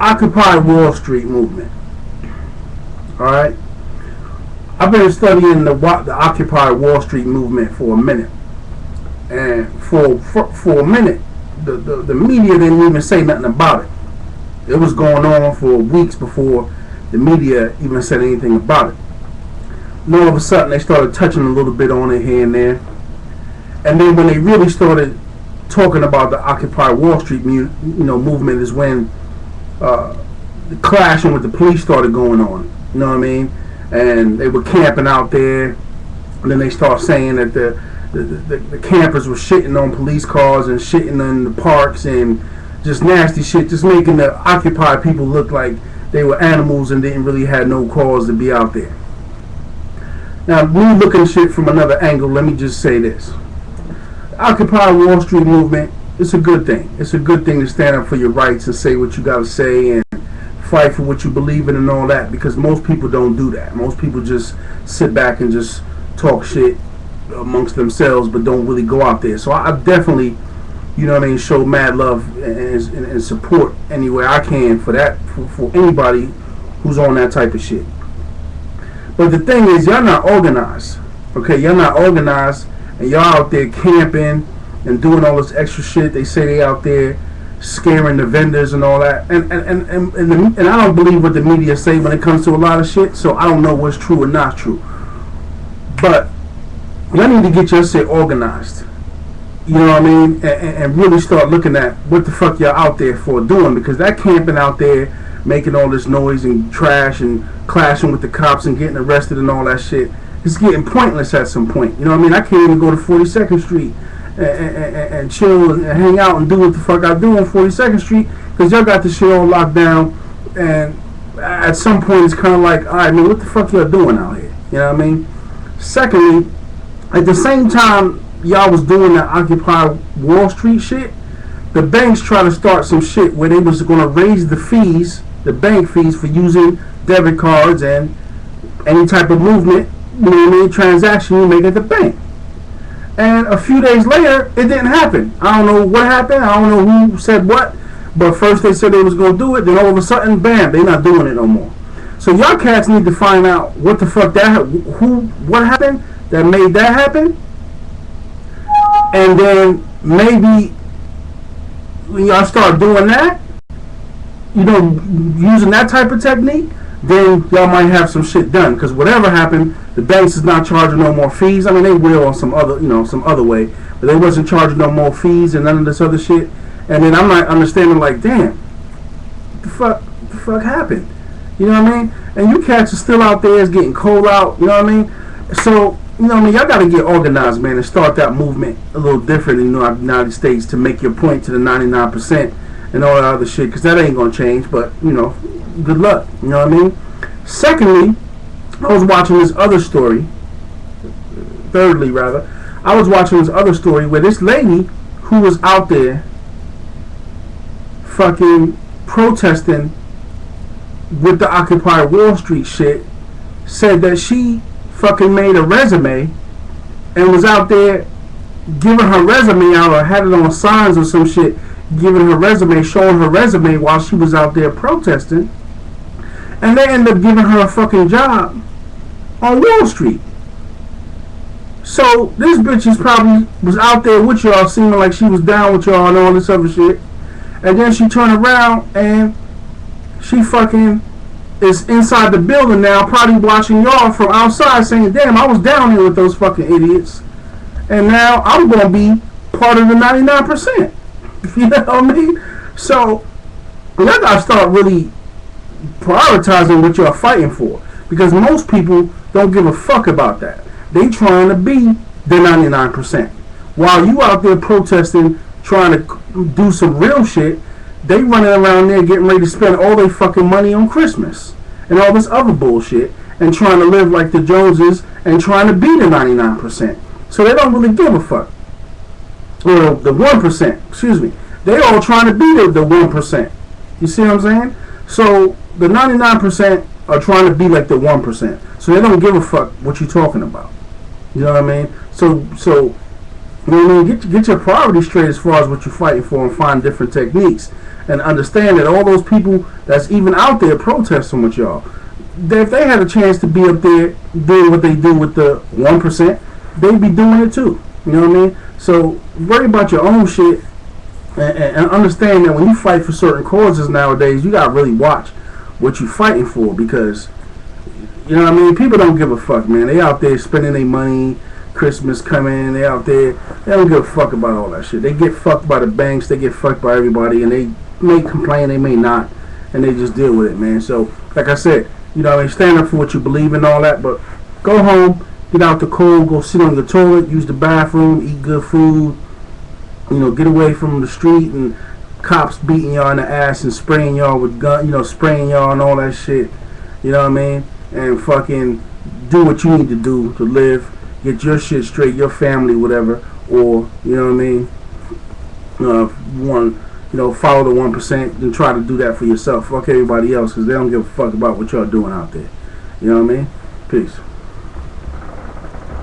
Occupy Wall Street movement. All right, I've been studying the Occupy Wall Street movement for a minute, and for a minute, the media didn't even say nothing about it. It was going on for weeks before the media even said anything about it. And all of a sudden, they started touching a little bit on it here and there, and then when they really started talking about the Occupy Wall Street movement is when the clashing with the police started going on. You know what I mean? And they were camping out there, and then they start saying that the campers were shitting on police cars and shitting in the parks and just nasty shit, just making the Occupy people look like they were animals and didn't really have no cause to be out there. Now, me looking at shit from another angle, let me just say this. The Occupy Wall Street movement, it's a good thing. It's a good thing to stand up for your rights and say what you got to say and fight for what you believe in and all that, because most people don't do that. Most people just sit back and just talk shit amongst themselves but don't really go out there. So I definitely, you know what I mean, show mad love and support any way I can for that, for anybody who's on that type of shit. But the thing is, y'all not organized. Okay, y'all not organized, and y'all out there camping and doing all this extra shit. They say they out there scaring the vendors and all that, and I don't believe what the media say when it comes to a lot of shit, so I don't know what's true or not true. But y'all need to get your shit organized, you know what I mean, and really start looking at what the fuck y'all out there for doing, because that camping out there, making all this noise and trash and clashing with the cops and getting arrested and all that shit, it's getting pointless at some point. You know what I mean? I can't even go to 42nd Street and chill and hang out and do what the fuck I do on 42nd Street, because y'all got the shit all locked down, and at some point it's kind of like, alright man, what the fuck y'all doing out here? You know what I mean? Secondly, at the same time y'all was doing that Occupy Wall Street shit, the banks try to start some shit where they was going to raise the fees, the bank fees for using debit cards and any type of movement, you know what I mean, transaction you make at the bank. And a few days later, it didn't happen. I don't know what happened. I don't know who said what. But first they said they was going to do it. Then all of a sudden, bam, they not doing it no more. So y'all cats need to find out what the fuck what happened that made that happen. And then maybe when y'all start doing that, you know, using that type of technique, then y'all might have some shit done. Because whatever happened, the banks is not charging no more fees. I mean, they will on some other way, but they wasn't charging no more fees and none of this other shit. And then I'm not understanding, like, damn, what the fuck happened? You know what I mean? And you cats are still out there, it's getting cold out. You know what I mean? So, you know what I mean? Y'all got to get organized, man, and start that movement a little different in the United States to make your point to the 99% and all that other shit, because that ain't gonna change. But you know, good luck. You know what I mean? Secondly, I was watching this other story. Thirdly, rather, I was watching this other story where this lady who was out there fucking protesting with the Occupy Wall Street shit said that she fucking made a resume and was out there giving her resume out, or had it on signs or some shit, giving her resume, showing her resume while she was out there protesting, and they ended up giving her a fucking job on Wall Street. So this bitch is probably was out there with y'all, seeming like she was down with y'all and all this other shit, and then she turned around and she fucking is inside the building now, probably watching y'all from outside, saying, damn, I was down here with those fucking idiots, and now I'm gonna be part of the 99%. You know what I mean? So y'all gotta start really prioritizing what you're fighting for, because most people don't give a fuck about that. They trying to be the 99%. While you out there protesting, trying to do some real shit, they running around there getting ready to spend all their fucking money on Christmas and all this other bullshit, and trying to live like the Joneses and trying to be the 99%. So they don't really give a fuck. Or the 1%, excuse me. They all trying to be the 1%. You see what I'm saying? So the 99% are trying to be like the 1%. So they don't give a fuck what you're talking about. You know what I mean? So You know what I mean? Get your priorities straight as far as what you're fighting for, and find different techniques, and understand that all those people that's even out there protesting with y'all, if they had a chance to be up there doing what they do with the 1%, they'd be doing it too. You know what I mean? So worry about your own shit, and understand that when you fight for certain causes nowadays, you gotta really watch what you're fighting for, because you know what I mean? People don't give a fuck, man. They out there spending their money. Christmas coming, they out there. They don't give a fuck about all that shit. They get fucked by the banks. They get fucked by everybody, and they may complain, they may not, and they just deal with it, man. So, like I said, you know, they stand up for what you believe in, all that. But go home, get out the cold, go sit on your toilet, use the bathroom, eat good food. You know, get away from the street and cops beating y'all in the ass and spraying y'all with gun. You know, spraying y'all and all that shit. You know what I mean? And fucking do what you need to do to live. Get your shit straight, your family, whatever, or you know what I mean. Follow the 1% and try to do that for yourself. Fuck everybody else, because they don't give a fuck about what y'all doing out there. You know what I mean? Peace.